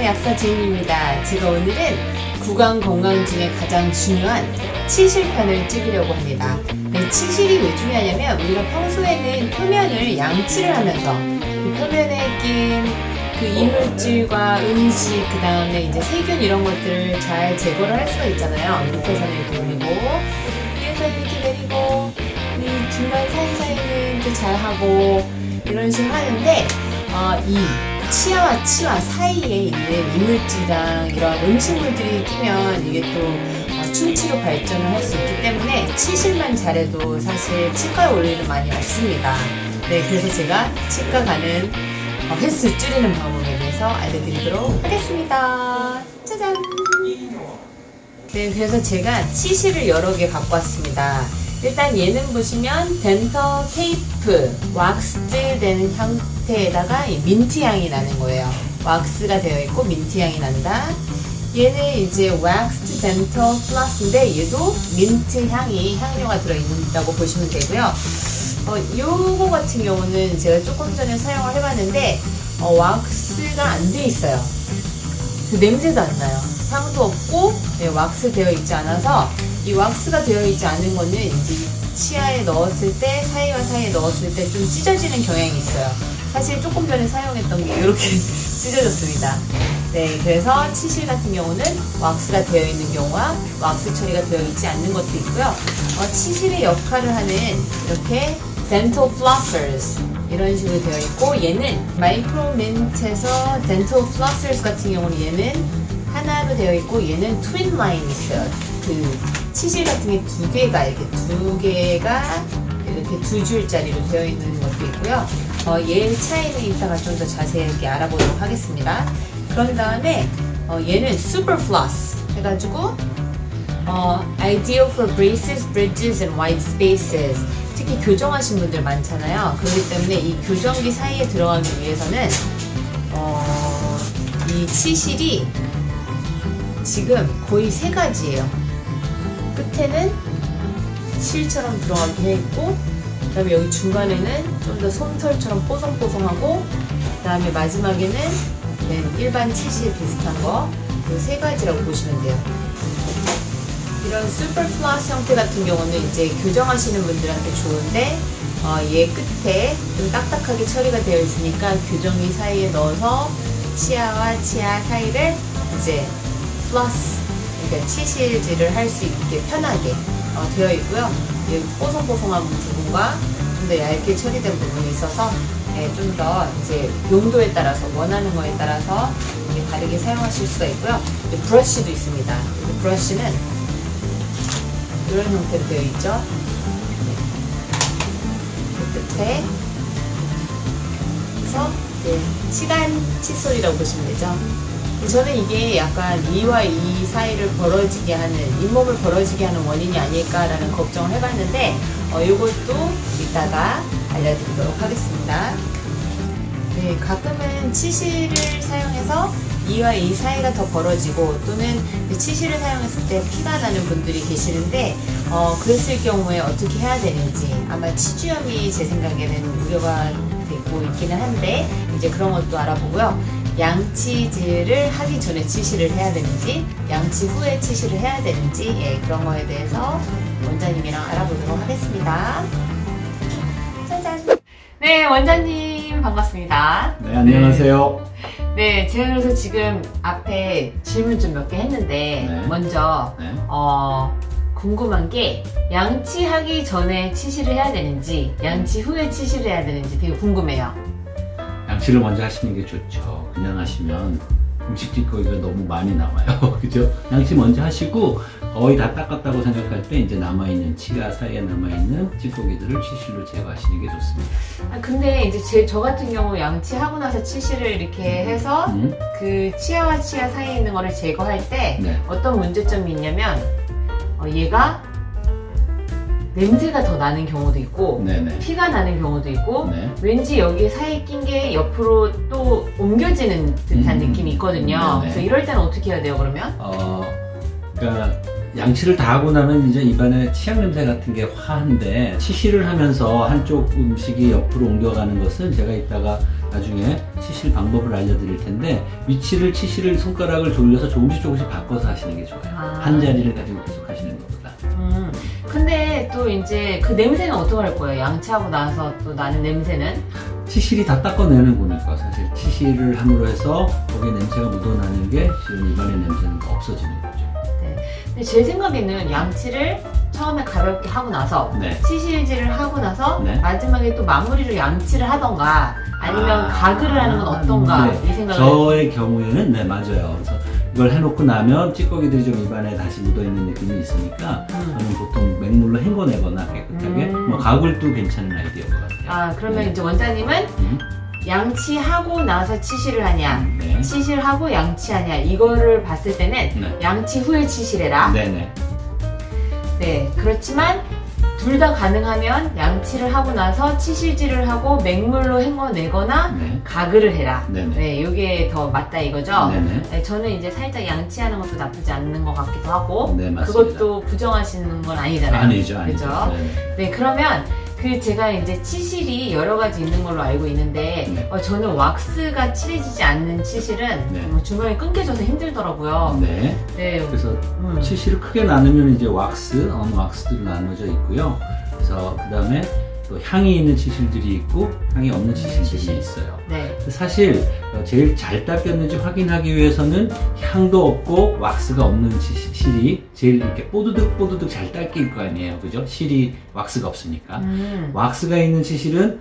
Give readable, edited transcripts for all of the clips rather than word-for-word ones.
약사 제인입니다. 제가 오늘은 구강 건강 중에 가장 중요한 치실편을 찍으려고 합니다. 치실이 왜 중요하냐면 우리가 평소에는 표면을 양치를 하면서 그 표면에 낀 그 이물질과 음식, 그 다음에 이제 세균 이런 것들을 잘 제거를 할 수가 있잖아요. 밑에서는 이렇게 올리고 위에서 이렇게 내리고 이 중간 사이사이는 또 잘 하고 이런 식으로 하는데 이 치아와 치아 사이에 있는 이물질이랑 이런 음식물들이 끼면 이게 또 충치로 발전을 할 수 있기 때문에 치실만 잘해도 사실 치과에 올 일은 많이 없습니다. 네, 그래서 제가 치과 가는 횟수 줄이는 방법에 대해서 알려드리도록 하겠습니다. 짜잔! 네, 그래서 제가 치실을 여러 개 갖고 왔습니다. 일단 얘는 보시면 덴터 테이프, 왁스드 된 형태에다가 민트 향이 나는 거예요. 왁스가 되어 있고 민트 향이 난다. 얘는 이제 왁스드 덴터 플러스인데 얘도 민트 향료가 들어있다고 보시면 되고요. 요거 같은 경우는 제가 조금 전에 사용을 해봤는데 왁스가 안 돼 있어요. 그 냄새도 안 나요. 향도 없고 왁스 되어 있지 않아서 이 왁스가 되어 있지 않은 거는 이제 치아에 넣었을 때 사이와 사이에 넣었을 때 좀 찢어지는 경향이 있어요. 사실 조금 전에 사용했던 게 이렇게 찢어졌습니다. 네, 그래서 치실 같은 경우는 왁스가 되어 있는 경우와 왁스 처리가 되어 있지 않는 것도 있고요. 치실의 역할을 하는 이렇게 dental flossers 이런 식으로 되어 있고, 얘는 마이크로민트에서 dental flossers 같은 경우는 얘는 하나로 되어 있고 얘는 트윈 라인이 있어요. 그 치실 같은 게 두 개가 이렇게 두 줄짜리로 되어 있는 것도 있고요. 얘 차이는 이따가 좀 더 자세하게 알아보도록 하겠습니다. 그런 다음에 얘는 super floss 해가지고 ideal for braces, bridges, and white spaces. 특히 교정하신 분들 많잖아요. 그렇기 때문에 이 교정기 사이에 들어가기 위해서는 이 치실이 지금 거의 세 가지예요. 끝에는 실처럼 들어가게 해 있고, 그 다음에 여기 중간에는 좀 더 솜털처럼 뽀송뽀송하고, 그 다음에 마지막에는 일반 치실 비슷한 거, 그 세 가지라고 보시면 돼요. 이런 슈퍼 플러스 형태 같은 경우는 이제 교정하시는 분들한테 좋은데, 얘 끝에 좀 딱딱하게 처리가 되어 있으니까 교정기 사이에 넣어서 치아와 치아 사이를 이제 플러스, 그러니까 치실질을 할 수 있게 편하게 되어 있고요. 이 뽀송뽀송한 부분과 좀 더 얇게 처리된 부분이 있어서 좀 더 이제 용도에 따라서 원하는 거에 따라서 다르게 사용하실 수가 있고요. 브러쉬도 있습니다. 브러쉬는 이런 형태로 되어 있죠. 그 끝에 그래서 이제 치간 칫솔이라고 보시면 되죠. 저는 이게 약간 이와 이 사이를 벌어지게 하는, 잇몸을 벌어지게 하는 원인이 아닐까라는 걱정을 해봤는데 이것도 이따가 알려드리도록 하겠습니다. 네, 가끔은 치실을 사용해서 이와 이 사이가 더 벌어지고 또는 치실을 사용했을 때 피가 나는 분들이 계시는데 그랬을 경우에 어떻게 해야 되는지, 아마 치주염이 제 생각에는 우려가 되고 있기는 한데 이제 그런 것도 알아보고요. 양치질을 하기 전에 치실을 해야 되는지, 양치 후에 치실을 해야 되는지, 그런 거에 대해서 원장님이랑 알아보도록 하겠습니다. 짜잔! 네, 원장님 반갑습니다. 네, 안녕하세요. 네, 제가 그래서 지금 앞에 질문 좀 몇 개 했는데 먼저 궁금한 게 양치하기 전에 치실을 해야 되는지 양치 후에 치실을 해야 되는지 되게 궁금해요. 양치를 먼저 하시는 게 좋죠. 그냥 하시면 음식 찌꺼기가 너무 많이 나와요. 그죠? 양치 먼저 하시고 거의 다 닦았다고 생각할 때 이제 남아있는 치아 사이에 남아있는 찌꺼기들을 치실로 제거하시는 게 좋습니다. 근데 이제 저 같은 경우 양치하고 나서 치실을 이렇게 해서 그 치아와 치아 사이에 있는 거를 제거할 때 어떤 문제점이 있냐면 얘가 냄새가 더 나는 경우도 있고 피가 나는 경우도 있고 왠지 여기 사이에 낀 게 옆으로 또 옮겨지는 듯한 느낌이 있거든요. 그래서 이럴 때는 어떻게 해야 돼요, 그러면? 그러니까 양치를 다 하고 나면 이제 입안에 치약 냄새 같은 게 화한데, 치실을 하면서 한쪽 음식이 옆으로 옮겨가는 것은 제가 이따가 나중에 치실 방법을 알려드릴 텐데 위치를 치실을 손가락을 돌려서 조금씩 바꿔서 하시는 게 좋아요. 아. 한 자리를 가지고 계속 하시는 것보다. 근데 또 이제 그 냄새는 어떻게 할 거예요? 양치하고 나서 또 나는 냄새는? 치실이 다 닦아내는 거니까 사실 치실을 함으로 해서 거기에 냄새가 묻어나는 게 실은 입안의 냄새는 없어지는 거죠. 근데 제 생각에는 양치를 처음에 가볍게 하고 나서 네. 치실질을 하고 나서 네. 마지막에 또 마무리로 양치를 하던가 아니면 가글을 하는 건 어떤가 네. 이 생각을 저의 경우에는 네 맞아요. 그래서 이걸 해놓고 나면 찌꺼기들이 좀 입안에 다시 묻어있는 느낌이 있으니까 저는 보통 맹물로 헹궈내거나 깨끗하게 뭐 가글도 괜찮은 아이디어인 것 같아요. 아 그러면 네. 이제 원장님은 양치하고 나서 치실을 하냐 네. 치실하고 양치하냐 이거를 봤을 때는 네. 양치 후에 치실해라. 네네. 네, 그렇지만 둘 다 가능하면 양치를 하고 나서 치실질을 하고 맹물로 헹궈내거나 네. 가글을 해라. 네네. 네, 이게 더 맞다 이거죠? 네네. 네, 저는 이제 살짝 양치하는 것도 나쁘지 않는 것 같기도 하고 네, 맞습니다. 그것도 부정하시는 건 아니잖아요. 아니죠. 그죠? 네네. 네, 그러면 그 제가 이제 치실이 여러 가지 있는 걸로 알고 있는데 네. 저는 왁스가 칠해지지 않는 치실은 네. 중간에 끊겨져서 힘들더라고요. 네. 네, 그래서 치실을 크게 나누면 이제 왁스, 어느 왁스들로 나눠져 있고요. 그래서 그 다음에 또 향이 있는 치실들이 있고 향이 없는 치실들이 있어요. 네. 사실 제일 잘 닦였는지 확인하기 위해서는 향도 없고 왁스가 없는 실이 제일 이렇게 뽀드득 잘 닦일 거 아니에요, 그죠? 실이 왁스가 없으니까. 왁스가 있는 치실은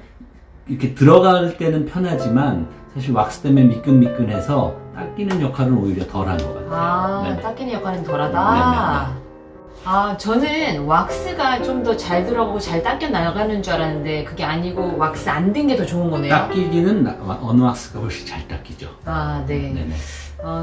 이렇게 들어갈 때는 편하지만 사실 왁스 때문에 미끈미끈해서 닦이는 역할은 오히려 덜한 것 같아요. 아, 네네. 닦이는 역할은 덜하다. 네네네. 아, 저는 왁스가 좀 더 잘 들어가고 잘 닦여 나가는 줄 알았는데 그게 아니고 왁스 안 든 게 더 좋은 거네요. 닦이기는 어느 왁스가 훨씬 잘 닦이죠. 아, 네. 네네.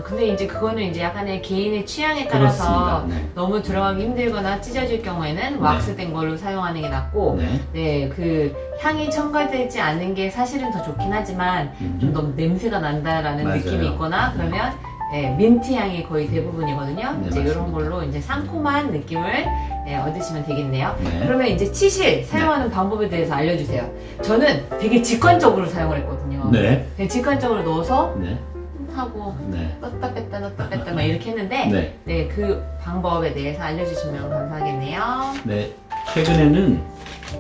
근데 이제 그거는 이제 약간의 개인의 취향에 따라서 그렇습니다. 네. 너무 들어가기 힘들거나 찢어질 경우에는 왁스된 걸로 사용하는 게 낫고, 네. 네, 그 향이 첨가되지 않은 게 사실은 더 좋긴 하지만 좀 너무 냄새가 난다라는 맞아요. 느낌이 있거나 그러면 네, 민트 향이 거의 대부분이거든요. 네, 이제 이런 맞습니다. 걸로 이제 상콤한 느낌을 얻으시면 되겠네요. 네. 그러면 이제 치실 사용하는 방법에 대해서 알려주세요. 저는 되게 직관적으로 사용을 했거든요. 네. 그냥 직관적으로 넣어서 네. 하고 네. 넣었다 뺐다 막 이렇게 했는데 네. 네, 그 방법에 대해서 알려주시면 감사하겠네요. 네. 최근에는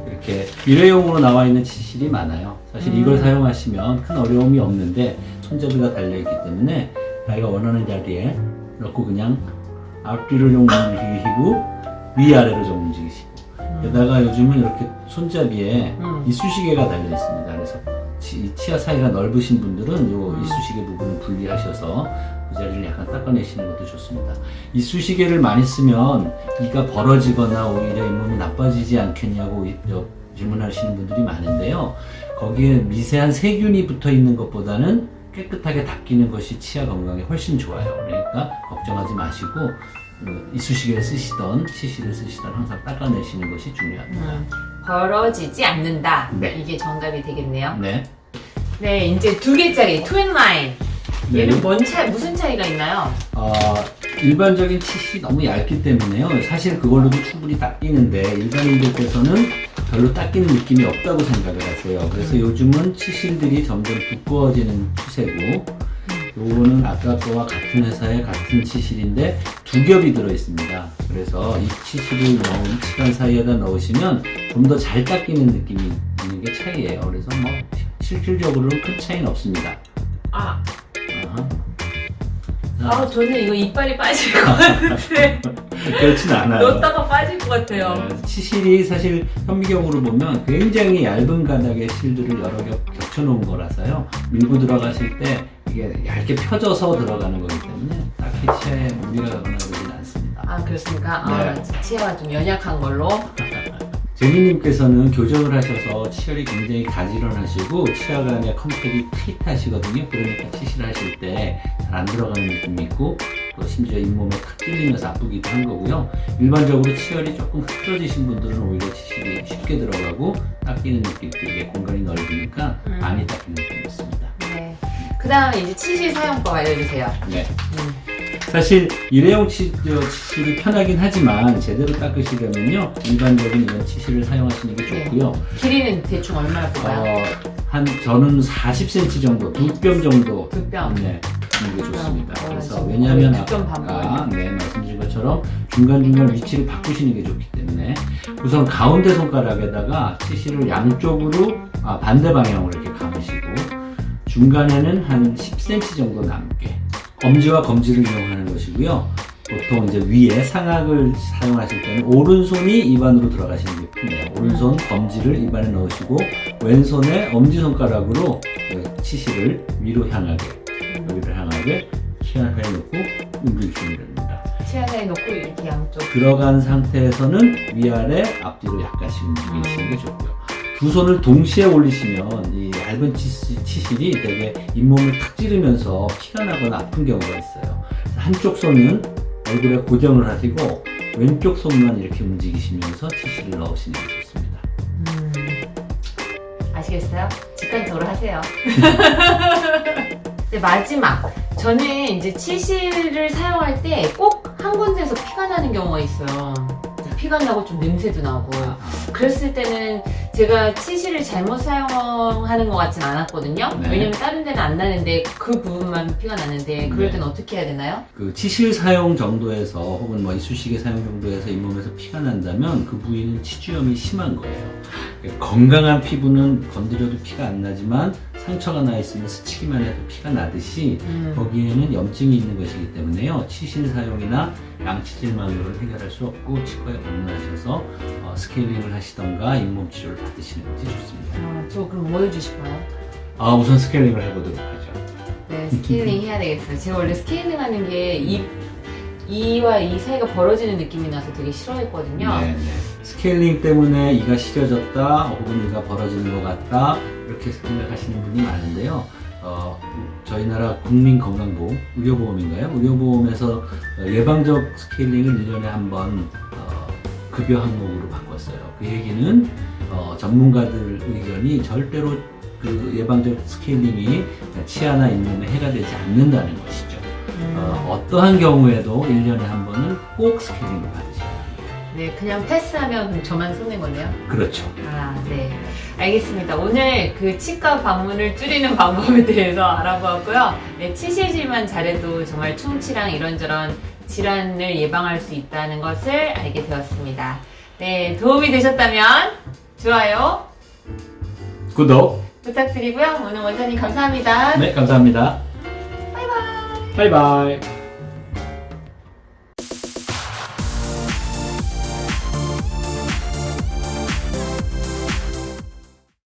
이렇게 일회용으로 나와 있는 치실이 많아요. 사실 이걸 사용하시면 큰 어려움이 없는데 손잡이가 달려있기 때문에 자기가 원하는 자리에 넣고 그냥 앞뒤로 좀 움직이시고 위아래로 좀 움직이시고 게다가 요즘은 이렇게 손잡이에 이쑤시개가 달려 있습니다. 그래서 치아 사이가 넓으신 분들은 요 이쑤시개 부분을 분리하셔서 그 자리를 약간 닦아내시는 것도 좋습니다. 이쑤시개를 많이 쓰면 이가 벌어지거나 오히려 잇몸이 나빠지지 않겠냐고 질문하시는 분들이 많은데요. 거기에 미세한 세균이 붙어 있는 것보다는 깨끗하게 닦이는 것이 치아 건강에 훨씬 좋아요. 그러니까 걱정하지 마시고 이쑤시개를 쓰시던 치실을 쓰시던 항상 닦아내시는 것이 중요합니다. 벌어지지 않는다. 네. 이게 정답이 되겠네요. 네. 네, 이제 2개짜리 트윈라인. 네. 얘는 무슨 차이가 있나요? 일반적인 치실이 너무 얇기 때문에요. 사실 그걸로도 충분히 닦이는데 일반인들께서는 별로 닦이는 느낌이 없다고 생각을 하세요. 그래서 요즘은 치실들이 점점 두꺼워지는 추세고 요거는 아까 거와 같은 회사의 같은 치실인데 2겹이 들어있습니다. 그래서 이 치실을 넣은 시간 사이에다 넣으시면 좀 더 잘 닦이는 느낌이 있는 게 차이예요. 그래서 뭐 실질적으로는 큰 차이는 없습니다. 저는 이거 이빨이 빠질 것 같은데. 그렇진 않아요. 넣었다가 빠질 것 같아요. 치실이 사실 현미경으로 보면 굉장히 얇은 가닥의 실들을 여러 겹 겹쳐놓은 거라서요. 밀고 들어가실 때 이게 얇게 펴져서 들어가는 거기 때문에 딱히 치아에 무리가 가거나 그러진 않습니다. 아, 그렇습니까? 네. 치아가 좀 연약한 걸로. 제니님께서는 교정을 하셔서 치열이 굉장히 가지런하시고 치아가 안에 컨택이 타이트하시거든요. 그러니까 치실하실 때 잘 안 들어가는 느낌이 있고 또 심지어 잇몸에 탁 찔리면서 아프기도 한 거고요. 일반적으로 치열이 조금 흐트러지신 분들은 오히려 치실이 쉽게 들어가고 닦이는 느낌도 이게 공간이 넓으니까 많이 닦이는 느낌이 있습니다. 네. 그 다음에 이제 치실 사용법 알려주세요. 네. 사실 일회용 치실이 편하긴 하지만 제대로 닦으시려면요 일반적인 이런 치실을 사용하시는 게 좋고요. 길이는 대충 얼마나 볼까요? 저는 40cm 정도, 2뼘 정도. 2뼘. 네, 하는 게 좋습니다. 그래서 지금 왜냐하면 거의 2뼘 반 아까 말씀드린 것처럼 중간중간 위치를 바꾸시는 게 좋기 때문에 우선 가운데 손가락에다가 치실을 양쪽으로 반대 방향으로 이렇게 감으시고 중간에는 한 10cm 정도 남게 엄지와 검지를 이용하는 것이고요. 보통 이제 위에 상악을 사용하실 때는 오른손이 입안으로 들어가시는 게 편해요. 오른손 검지를 입안에 넣으시고 왼손에 엄지손가락으로 치실을 위로 향하게 여기를 향하게 치아사이에 놓고 움직이시면 됩니다. 치아사이에 놓고 이렇게 양쪽. 들어간 상태에서는 위아래 앞뒤로 약간씩 움직이시는 게 좋고요. 두 손을 동시에 올리시면 이 얇은 치실이 되게 잇몸을 탁 찌르면서 피가 나거나 아픈 경우가 있어요. 한쪽 손은 얼굴에 고정을 하시고 왼쪽 손만 이렇게 움직이시면서 치실을 넣으시는 게 좋습니다. 아시겠어요? 직관적으로 하세요. 네, 마지막. 저는 이제 치실을 사용할 때 꼭 한 군데에서 피가 나는 경우가 있어요. 피가 나고 좀 냄새도 나고. 그랬을 때는 제가 치실을 잘못 사용하는 것 같진 않았거든요. 네. 왜냐면 다른 데는 안 나는데 그 부분만 피가 나는데 그럴 네. 때는 어떻게 해야 되나요? 그 치실 사용 정도에서 혹은 뭐 이쑤시개 사용 정도에서 잇몸에서 피가 난다면 그 부위는 치주염이 심한 거예요. 건강한 피부는 건드려도 피가 안 나지만 상처가 나 있으면 스치기만 해도 피가 나듯이 거기에는 염증이 있는 것이기 때문에요. 치실 사용이나 양치질만으로는 해결할 수 없고 치과에 방문하셔서 스케일링을 하시던가 잇몸 치료를 받으시는 것이 좋습니다. 저 그럼 뭐 해주실 거예요? 우선 스케일링을 해보도록 하죠. 네, 스케일링 해야 되겠어요. 제가 원래 스케일링 하는 게 이와 이 사이가 벌어지는 느낌이 나서 되게 싫어했거든요. 네. 스케일링 때문에 이가 시려졌다 혹은 이가 벌어지는 것 같다 이렇게 생각하시는 분이 많은데요. 저희 나라 국민건강보험, 의료보험인가요? 의료보험에서 예방적 스케일링을 1년에 한 번 급여 항목으로 바꿨어요. 그 얘기는 전문가들 의견이 절대로 그 예방적 스케일링이 치아나 잇몸에 해가 되지 않는다는 것이죠. 어떠한 경우에도 1년에 한 번은 꼭 스케일링을 받으셔야 합니다. 네, 그냥 패스하면 그럼 저만 손해인 거네요? 그렇죠. 네. 알겠습니다. 오늘 그 치과 방문을 줄이는 방법에 대해서 알아보았고요. 네, 치실질만 잘해도 정말 충치랑 이런저런 질환을 예방할 수 있다는 것을 알게 되었습니다. 네, 도움이 되셨다면 좋아요 구독. 부탁드리고요. 오늘 원장님 감사합니다. 네, 감사합니다. 바이바이. 바이바이.